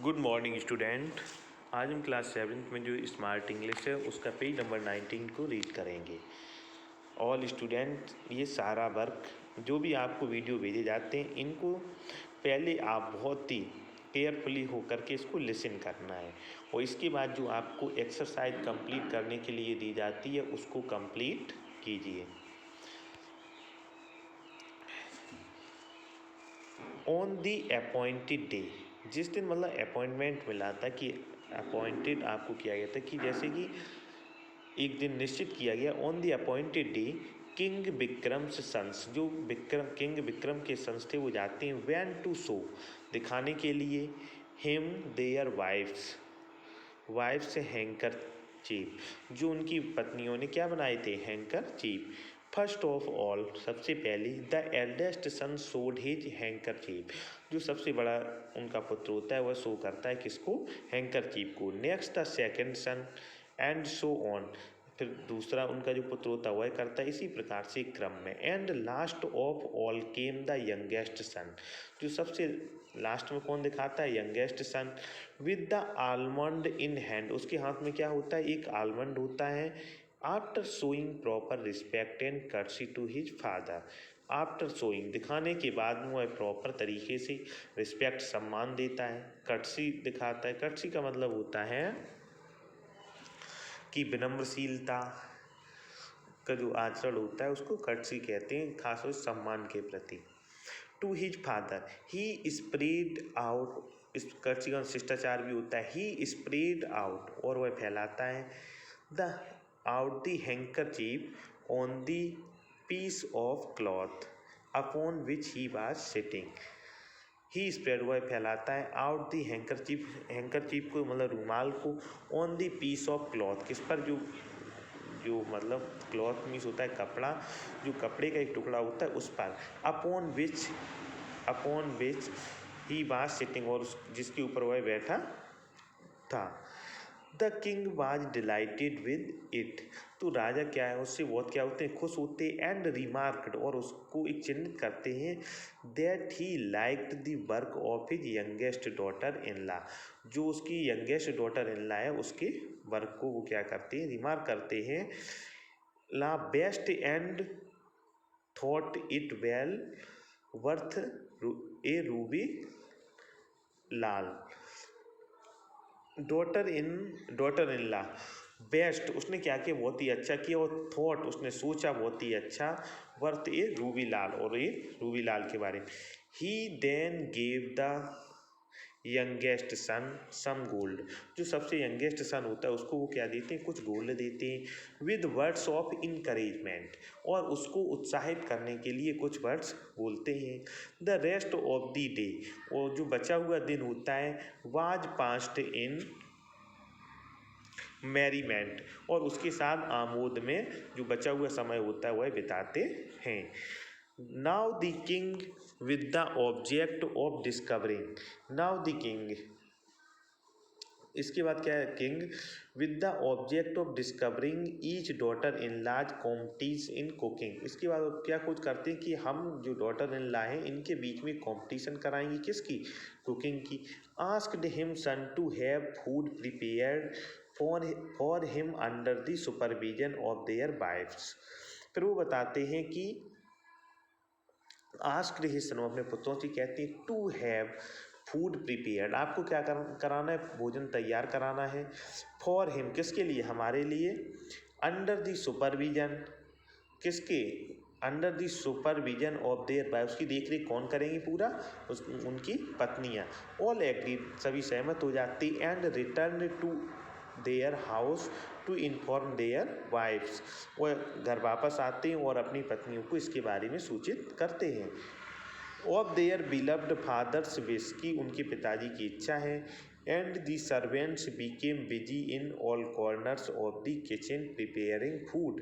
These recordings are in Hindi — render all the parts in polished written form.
Good morning student. आज हम क्लास 7th में जो स्मार्ट इंग्लिश है उसका पेज नंबर 19 को रीड करेंगे। ऑल स्टूडेंट, ये सारा वर्क जो भी आपको वीडियो भेजे जाते हैं इनको पहले आप बहुत ही केयरफुली हो करके इसको लिसन करना है और इसके बाद जो आपको एक्सरसाइज कंप्लीट करने के लिए दी जाती है उसको कंप्लीट कीजिए। ऑन दी अपॉइंटेड डे, जिस दिन मतलब अपॉइंटमेंट मिला था कि अपॉइंटेड आपको किया गया था कि जैसे कि एक दिन निश्चित किया गया। On the appointed day king Vikram's sons, जो किंग विक्रम के सन्स थे वो जाते हैं वैन टू शो, दिखाने के लिए him their wives handkerchief, जो उनकी पत्नियों ने क्या बनाए थे, handkerchief. First of all, सबसे पहले द एल्डेस्ट सन सोड हिज हैंकर चीफ, जो सबसे बड़ा उनका पुत्र होता है वह शो करता है किसको, हैंकर चीफ को। Next the second sun and so on, फिर दूसरा उनका जो पुत्र होता है वह करता है इसी प्रकार से क्रम में। And last of all came the youngest सन, जो सबसे लास्ट में कौन दिखाता है, youngest son. With the almond in hand, उसके हाथ में क्या होता है, एक आलमंड होता है। After showing proper respect and courtesy to his father, after showing, दिखाने के बाद में वह प्रॉपर तरीके से रिस्पेक्ट, सम्मान देता है। कर्सी दिखाता है, कर्सी का मतलब होता है कि विनम्रशीलता का जो आचरण होता है उसको कर्सी कहते हैं, खासतौर से सम्मान के प्रति। To his father he spread out, इस कर्सी का शिष्टाचार भी होता है। ही स्प्रेड आउट, और वह फैलाता है the out the handkerchief on the piece of cloth upon which he was sitting. He spread, वह फैलाता है, आउट दी हैंकरचीफ को मतलब रुमाल को, on the piece of cloth, किस पर, जो मतलब क्लॉथ मीन्स होता है कपड़ा, जो कपड़े का एक टुकड़ा होता है उस पर। Upon which he was sitting, और जिसके ऊपर वह बैठा था। The king was dilated with it, तो राजा क्या है उससे बहुत क्या होते हैं, खुश होते हैं। एंड रिमार्क्ड, और उसको एक चिन्हित करते हैं, that he liked the work of his youngest daughter in law, जो उसकी यंगेस्ट डॉटर इन लॉ है उसके वर्क को वो क्या करते हैं, रिमार्क करते हैं। Law best and thought it well worth a ruby लाल। डॉटर इन लॉ, बेस्ट, उसने क्या किया, बहुत ही अच्छा किया। और थॉट, उसने सोचा बहुत ही अच्छा। वर्थ ए रूबी लाल, और ये रूबी लाल के बारे में। He then gave the youngest son some gold, जो सबसे यंगेस्ट सन होता है उसको वो क्या देते हैं, कुछ गोल्ड देते हैं। विद वर्ड्स ऑफ इनकरेजमेंट, और उसको उत्साहित करने के लिए कुछ वर्ड्स बोलते हैं। The rest of the day, और जो बचा हुआ दिन होता है, वाज पास्ट इन मैरीमेंट, और उसके साथ आमोद में जो बचा हुआ समय होता है वह बिताते हैं। Now the king with the object of discovering, now the king, इसके बाद क्या है, king with the object of discovering each daughter in laws competes in cooking, इसके बाद क्या कुछ करते हैं कि हम जो डॉटर इन लॉ हैं इनके बीच में कंपटीशन कराएंगे, किसकी, कुकिंग की। Asked him son to have food prepared for him under the supervision of their wives, फिर वो बताते हैं कि आस्क्ड हिज सन, अपने पुत्रों से कहते हैं, टू हैव फूड प्रिपेयर्ड, आपको क्या कराना है, भोजन तैयार कराना है। फॉर हिम, किसके लिए, हमारे लिए। अंडर द सुपरविजन, किसके, under the supervision of their wife, उसकी देख रेख कौन करेंगी, पूरा उनकी पत्नियाँ। ऑल एग्री, सभी सहमत हो जाती। And return to their house to inform their wives, वह घर वापस आते हैं और अपनी पत्नियों को इसके बारे में सूचित करते हैं। Of their beloved fathers wish, की उनके पिताजी की इच्छा है। And the servants became busy in all corners of the kitchen preparing food,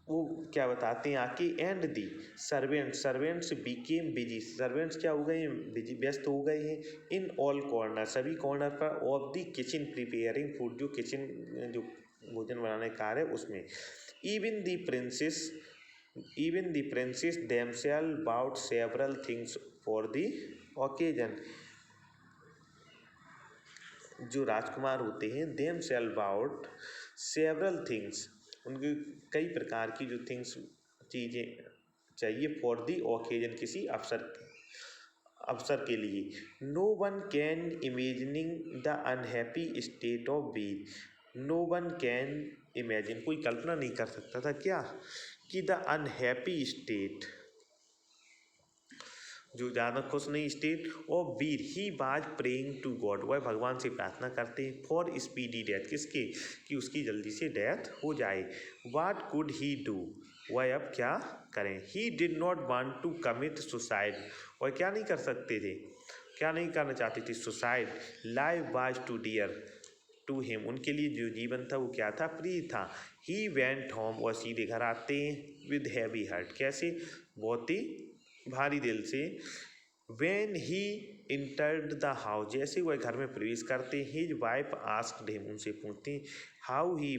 वो क्या बताते हैं आके, and the servants became busy, servants क्या हो गए हैं, बिजी, व्यस्त हो गए हैं। इन ऑल कॉर्नर, सभी कॉर्नर पर। Of the kitchen preparing food, जो किचन जो भोजन बनाने का कार्य है उसमें। Even the princess themselves bought several things for the occasion, जो राजकुमार होते हैं themselves out several things, उनके कई प्रकार की जो थिंग्स चीज़ें चाहिए फॉर दी ओकेजन, किसी अवसर के लिए। No one can imagining the unhappy state of being, no one can imagine, कोई कल्पना नहीं कर सकता था क्या, कि द अनहैप्पी स्टेट, जो ज़्यादा खुश नहीं स्टेट ऑफ बीर, he was praying to God, वह भगवान से प्रार्थना करते हैं फॉर स्पीडी डेथ, किसके, कि उसकी जल्दी से डेथ हो जाए। वाट कुड ही डू, वह अब क्या करें। He did not want to commit suicide, वह क्या नहीं कर सकते थे, क्या नहीं करना चाहते थे, suicide. Life was too dear to him, उनके लिए जो जीवन था वो क्या था, प्रिय था। ही वेंट होम, वह सीधे घर आते हैं विद हैवी हार्ट, कैसे, बहुत ही भारी दिल से। When he entered the house, जैसे वह घर में प्रवेश करते हैं, हिज वाइफ आस्क्ड हिम, उनसे पूछते हैं हाउ ही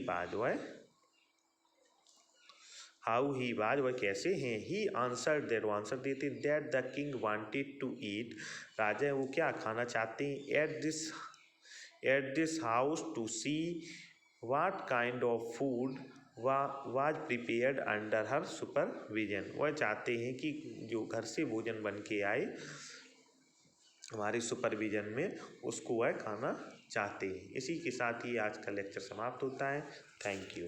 वाज, वह कैसे हैं। ही आंसर्ड दैट, वो आंसर देते that the king wanted to eat, राजा वो क्या खाना चाहते हैं, at this house to see what kind of food was prepared under her supervision, वह चाहते हैं कि जो घर से भोजन बन के आए हमारे सुपरविजन में, उसको वह खाना चाहते हैं। इसी के साथ ही आज का लेक्चर समाप्त होता है। Thank you.